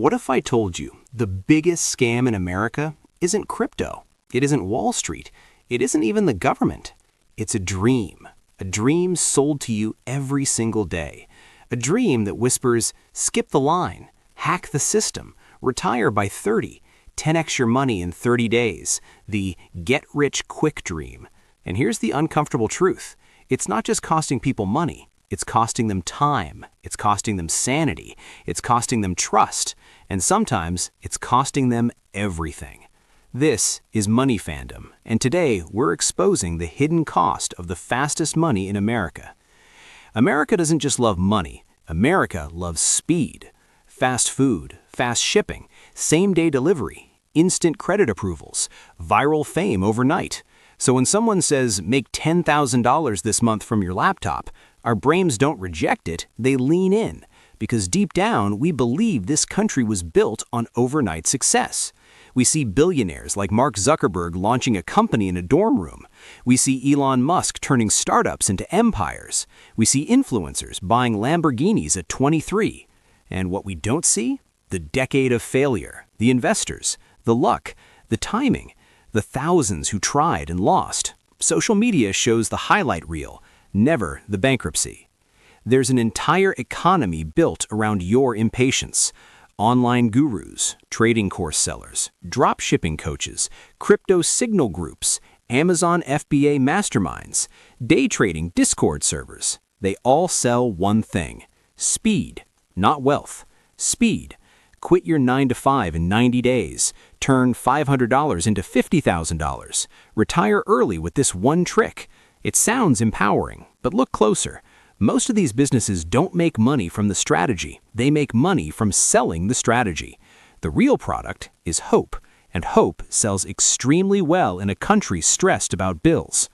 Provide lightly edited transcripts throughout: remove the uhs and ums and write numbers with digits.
What if I told you the biggest scam in America isn't crypto? It isn't Wall Street. It isn't even the government. It's a dream sold to you every single day. A dream that whispers, skip the line, hack the system, retire by 30, 10x your money in 30 days, the get-rich-quick dream. And here's the uncomfortable truth. It's not just costing people money. It's costing them time. It's costing them sanity. It's costing them trust. And sometimes it's costing them everything. This is Money Fandom, and today we're exposing the hidden cost of the fastest money in America. America doesn't just love money. America loves speed. Fast food, fast shipping, same-day delivery, instant credit approvals, viral fame overnight. So when someone says, make $10,000 this month from your laptop, our brains don't reject it, they lean in. Because deep down, we believe this country was built on overnight success. We see billionaires like Mark Zuckerberg launching a company in a dorm room. We see Elon Musk turning startups into empires. We see influencers buying Lamborghinis at 23. And what we don't see? The decade of failure, the investors, the luck, the timing, the thousands who tried and lost. Social media shows the highlight reel, never the bankruptcy. There's an entire economy built around your impatience. Online gurus, trading course sellers, dropshipping coaches, crypto signal groups, Amazon FBA masterminds, day trading Discord servers. They all sell one thing: speed, not wealth. Speed. Quit your 9-to-5 in 90 days. Turn $500 into $50,000. Retire early with this one trick. It sounds empowering, but look closer. Most of these businesses don't make money from the strategy. They make money from selling the strategy. The real product is hope, and hope sells extremely well in a country stressed about bills.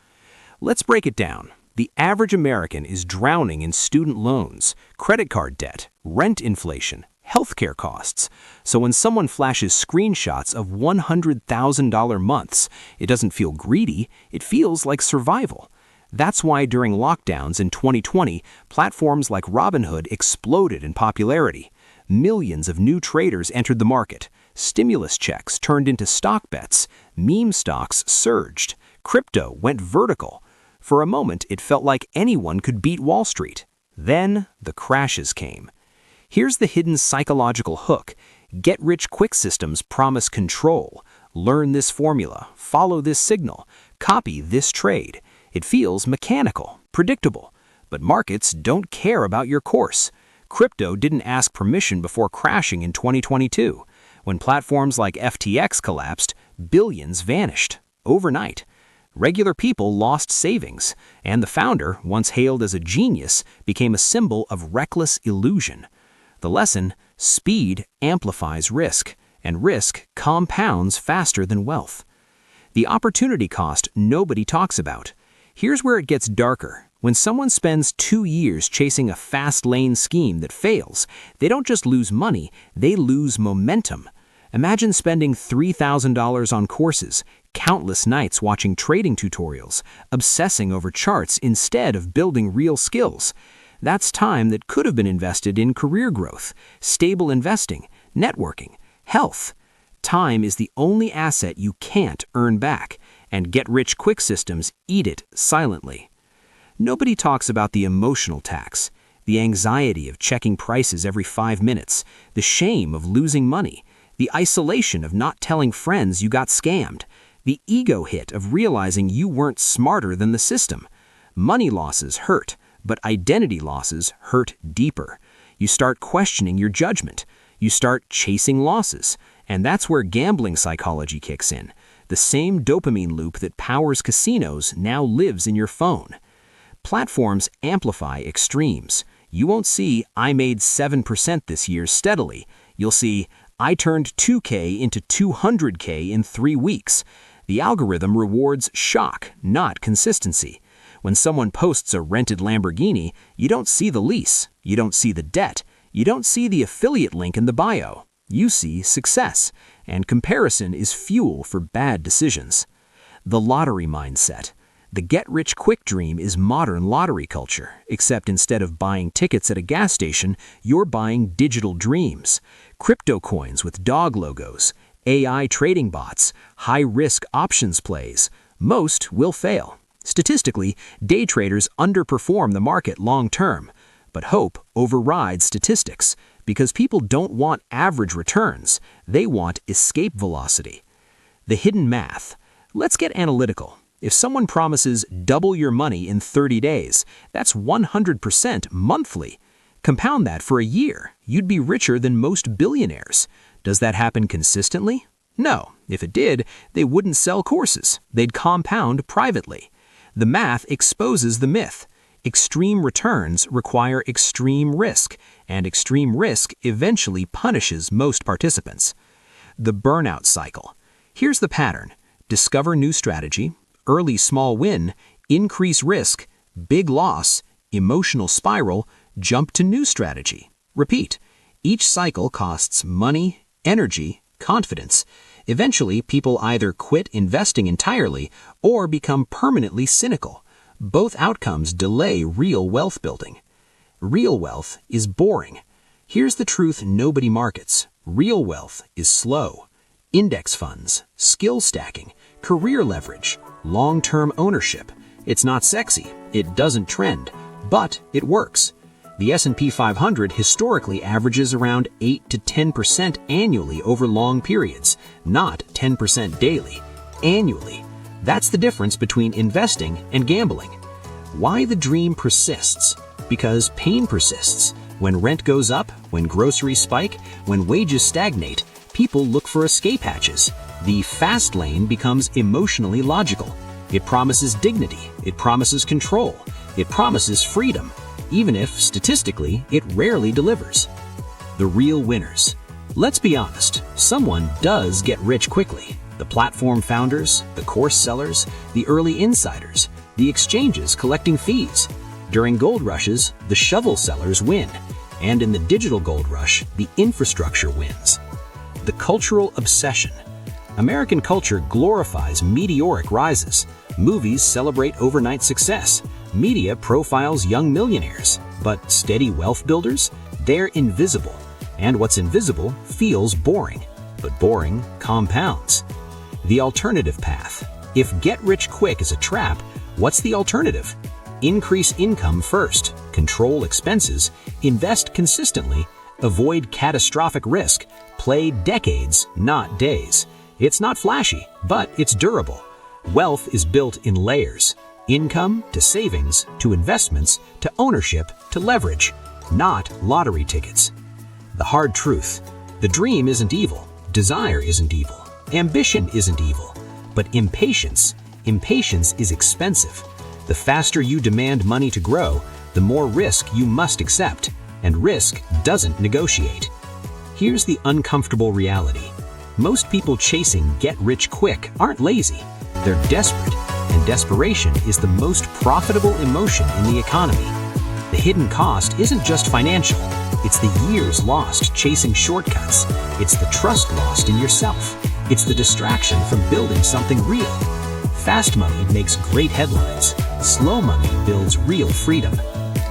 Let's break it down. The average American is drowning in student loans, credit card debt, rent inflation, healthcare costs. So when someone flashes screenshots of $100,000 months, it doesn't feel greedy, it feels like survival. That's why during lockdowns in 2020, platforms like Robinhood exploded in popularity. Millions of new traders entered the market. Stimulus checks turned into stock bets. Meme stocks surged. Crypto went vertical. For a moment, it felt like anyone could beat Wall Street. Then the crashes came. Here's the hidden psychological hook. Get-rich-quick systems promise control. Learn this formula. Follow this signal. Copy this trade. It feels mechanical, predictable, but markets don't care about your course. Crypto didn't ask permission before crashing in 2022. When platforms like FTX collapsed, billions vanished overnight. Regular people lost savings, and the founder, once hailed as a genius, became a symbol of reckless illusion. The lesson: speed amplifies risk, and risk compounds faster than wealth. The opportunity cost nobody talks about. Here's where it gets darker. When someone spends 2 years chasing a fast lane scheme that fails, they don't just lose money, they lose momentum. Imagine spending $3,000 on courses, countless nights watching trading tutorials, obsessing over charts instead of building real skills. That's time that could have been invested in career growth, stable investing, networking, health. Time is the only asset you can't earn back, and get-rich-quick systems eat it silently. Nobody talks about the emotional tax, the anxiety of checking prices every 5 minutes, the shame of losing money, the isolation of not telling friends you got scammed, the ego hit of realizing you weren't smarter than the system. Money losses hurt, but identity losses hurt deeper. You start questioning your judgment. You start chasing losses. And that's where gambling psychology kicks in. The same dopamine loop that powers casinos now lives in your phone. Platforms amplify extremes. You won't see, I made 7% this year steadily. You'll see, I turned 2K into 200K in 3 weeks. The algorithm rewards shock, not consistency. When someone posts a rented Lamborghini, you don't see the lease. You don't see the debt. You don't see the affiliate link in the bio. You see success, and comparison is fuel for bad decisions. The lottery mindset. The get-rich-quick dream is modern lottery culture, except instead of buying tickets at a gas station, you're buying digital dreams. Crypto coins with dog logos, AI trading bots, high-risk options plays. Most will fail. Statistically, day traders underperform the market long-term. But hope overrides statistics, because people don't want average returns. They want escape velocity. The hidden math. Let's get analytical. If someone promises double your money in 30 days, that's 100% monthly. Compound that for a year, you'd be richer than most billionaires. Does that happen consistently? No. If it did, they wouldn't sell courses. They'd compound privately. The math exposes the myth. Extreme returns require extreme risk, and extreme risk eventually punishes most participants. The burnout cycle. Here's the pattern. Discover new strategy, early small win, increase risk, big loss, emotional spiral, jump to new strategy. Repeat. Each cycle costs money, energy, confidence. Eventually, people either quit investing entirely or become permanently cynical. Both outcomes delay real wealth building. Real wealth is boring. Here's the truth nobody markets. Real wealth is slow. Index funds, skill stacking, career leverage, long-term ownership. It's not sexy, it doesn't trend, but it works. The S&P 500 historically averages around 8 to 10% annually over long periods, not 10% daily. Annually. That's the difference between investing and gambling. Why the dream persists? Because pain persists. When rent goes up, when groceries spike, when wages stagnate, people look for escape hatches. The fast lane becomes emotionally logical. It promises dignity. It promises control. It promises freedom, even if, statistically, it rarely delivers. The real winners. Let's be honest, someone does get rich quickly. The platform founders, the course sellers, the early insiders, the exchanges collecting fees. During gold rushes, the shovel sellers win. And in the digital gold rush, the infrastructure wins. The cultural obsession. American culture glorifies meteoric rises. Movies celebrate overnight success. Media profiles young millionaires. But steady wealth builders? They're invisible. And what's invisible feels boring. But boring compounds. The alternative path. If get rich quick is a trap, what's the alternative? Increase income first, control expenses, invest consistently, avoid catastrophic risk, play decades, not days. It's not flashy, but it's durable. Wealth is built in layers. Income to savings, to investments, to ownership, to leverage, not lottery tickets. The hard truth. The dream isn't evil. Desire isn't evil. Ambition isn't evil. But impatience is expensive. The faster you demand money to grow, the more risk you must accept, and risk doesn't negotiate. Here's the uncomfortable reality. Most people chasing get rich quick aren't lazy. They're desperate, and desperation is the most profitable emotion in the economy. The hidden cost isn't just financial. It's the years lost chasing shortcuts. It's the trust lost in yourself. It's the distraction from building something real. Fast money makes great headlines. Slow money builds real freedom.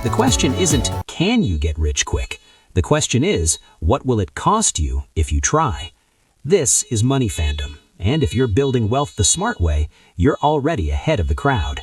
The question isn't, can you get rich quick? The question is, what will it cost you if you try? This is Money Fandom, and if you're building wealth the smart way, you're already ahead of the crowd.